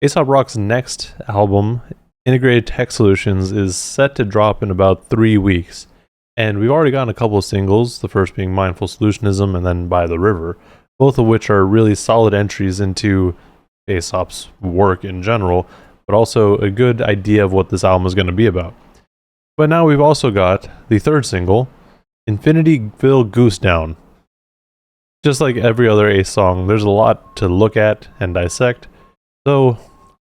Aesop Rock's next album, Integrated Tech Solutions, is set to drop in about 3 weeks. And we've already gotten a couple of singles, the first being Mindful Solutionism and then By the River, both of which are really solid entries into Aesop's work in general, but also a good idea of what this album is going to be about. But now we've also got the third single, Infinity Fill Goose Down. Just like every other Ace song, there's a lot to look at and dissect. So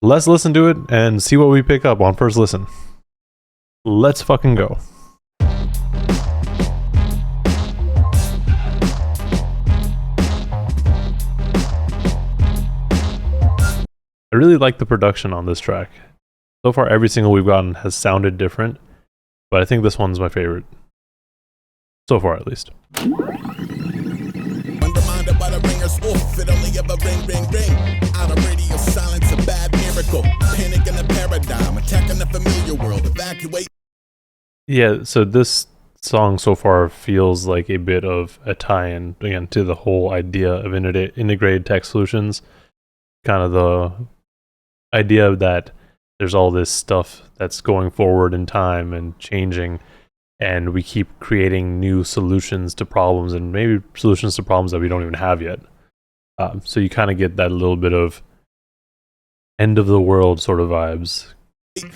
let's listen to it and see what we pick up on first listen. Let's fucking go. I really like the production on this track. So far, every single we've gotten has sounded different, but I think this one's my favorite. So far, at least. Undermined by the ringer's wolf, it only ever ring, ring, ring. Out of radio silence, a bad miracle. Panic in the paradigm, attacking the familiar world, evacuate. Yeah, so this song so far feels like a bit of a tie-in, again, to the whole idea of integrated tech solutions. Kind of the idea that there's all this stuff that's going forward in time and changing, and we keep creating new solutions to problems, and maybe solutions to problems that we don't even have yet. So you kind of get that little bit of end of the world sort of vibes.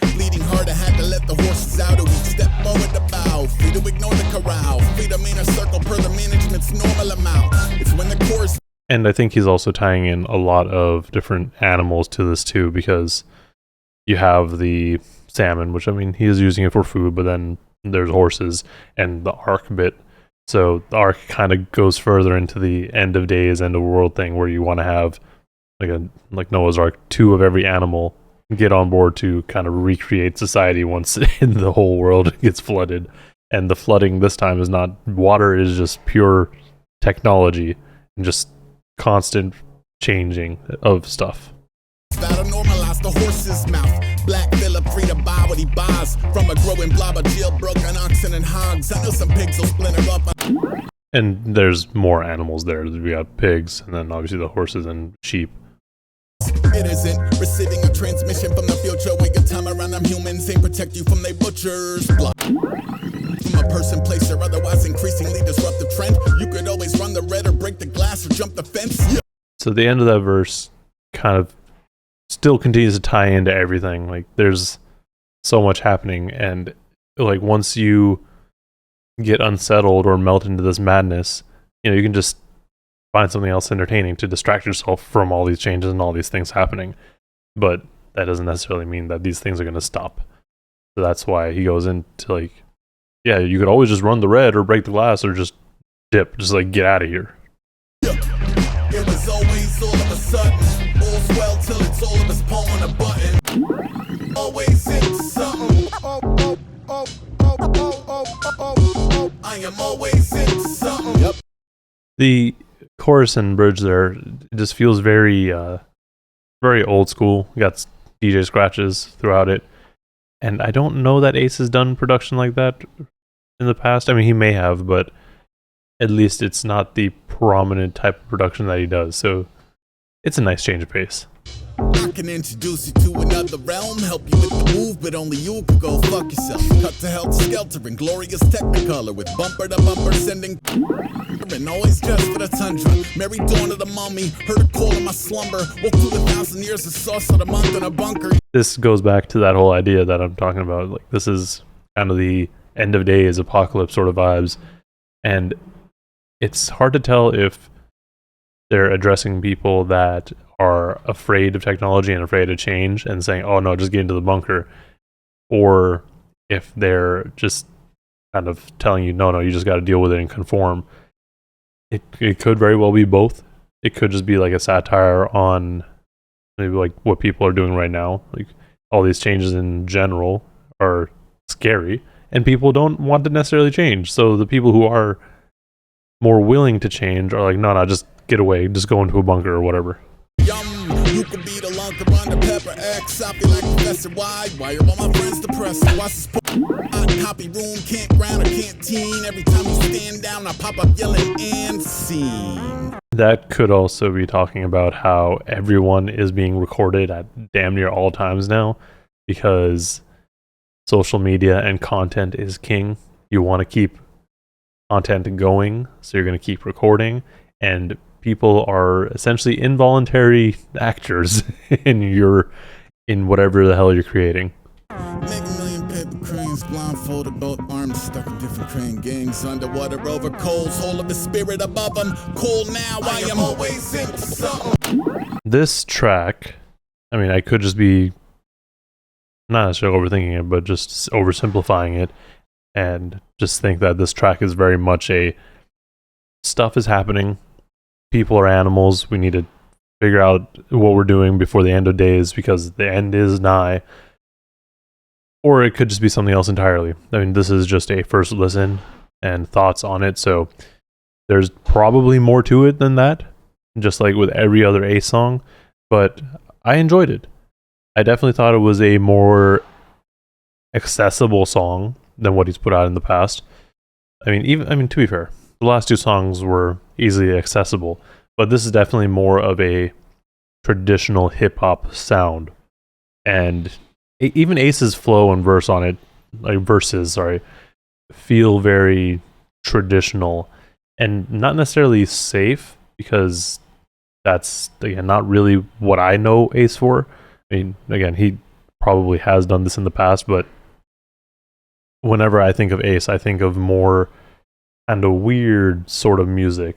Bleeding hard, I had to let the horses out, and we step forward to bow. Free to ignore the corral, free to mean a circle per the management's normal amount. It's when the chorus. And I think he's also tying in a lot of different animals to this too, because you have the salmon, which I mean, he is using it for food, but then there's horses and the ark bit. So the ark kind of goes further into the end of days, end of world thing, where you want to have like Noah's Ark, 2 of every animal get on board to kind of recreate society once the whole world gets flooded. And the flooding this time is not water, it is just pure technology and just constant changing of stuff. That'll normalize the horse's mouth. Black Phillip free to buy what he buys from a growing blob of jailbroken oxen and hogs. I know some pigs will splinter up. And there's more animals there. We got pigs, and then obviously the horses and sheep. It isn't receiving a transmission from the future. We can time around them humans and protect you from their butchers. Blood. From a person, place, or otherwise increasingly disruptive trend. You could always run the red or break the glass or jump the fence. Yeah. So the end of that verse kind of still continues to tie into everything. Like there's so much happening, and like once you get unsettled or melt into this madness, you know, you can just find something else entertaining to distract yourself from all these changes and all these things happening. But that doesn't necessarily mean that these things are going to stop. So that's why he goes into like, yeah, you could always just run the red or break the glass or just dip, just like get out of here. Yeah. It was always all of a sudden, all's well till it's all of us pulling a button. Always into something. I am always into something. Yep. The chorus and bridge there just feels very very old school. You got DJ scratches throughout it, and I don't know that Ace has done production like that in the past. I mean, he may have, but at least it's not the prominent type of production that he does, so it's a nice change of pace. I can introduce you to another realm, help you with the move, but only you could go fuck yourself. Cut to helter-skelter in glorious technicolor with bumper to bumper sending and always just for the tundra. Mary dawn of the mummy, heard a call in my slumber, woke through 1,000 years of sauce of the month in a bunker. This goes back to that whole idea that I'm talking about. Like this is kind of the end of days apocalypse sort of vibes, and it's hard to tell if they're addressing people that are afraid of technology and afraid of change and saying, oh no, just get into the bunker, or if they're just kind of telling you, no, you just got to deal with it and conform. It could very well be both. It could just be like a satire on maybe like what people are doing right now. Like all these changes in general are scary and people don't want to necessarily change. So the people who are more willing to change are like, no, just get away, just go into a bunker or whatever. You could be the lung to pepper X. I feel like Professor Y. Why are all my friends depressed? Watch this copy room, campground, or canteen. Every time you stand down, I pop up yelling and scene. That could also be talking about how everyone is being recorded at damn near all times now, because social media and content is king. You want to keep content going, so you're going to keep recording, and people are essentially involuntary actors in whatever the hell you're creating. Make a million paper cranes, blindfolded, both arms stuck in different crane gangs. Underwater over coals, whole of the spirit above them. Cool now, I am always into something. This track, I mean, I could just be not necessarily overthinking it, but just oversimplifying it, and just think that this track is very much a stuff is happening, people are animals, we need to figure out what we're doing before the end of days because the end is nigh. Or it could just be something else entirely. I mean, this is just a first listen and thoughts on it, so there's probably more to it than that, just like with every other Ace song, but I enjoyed it. I definitely thought it was a more accessible song than what he's put out in the past. I mean, to be fair, the last two songs were easily accessible, but this is definitely more of a traditional hip-hop sound, and even Ace's flow and verses, feel very traditional and not necessarily safe, because that's, again, not really what I know Ace for. I mean, again, he probably has done this in the past, but whenever I think of Ace, I think of more kind of weird sort of music.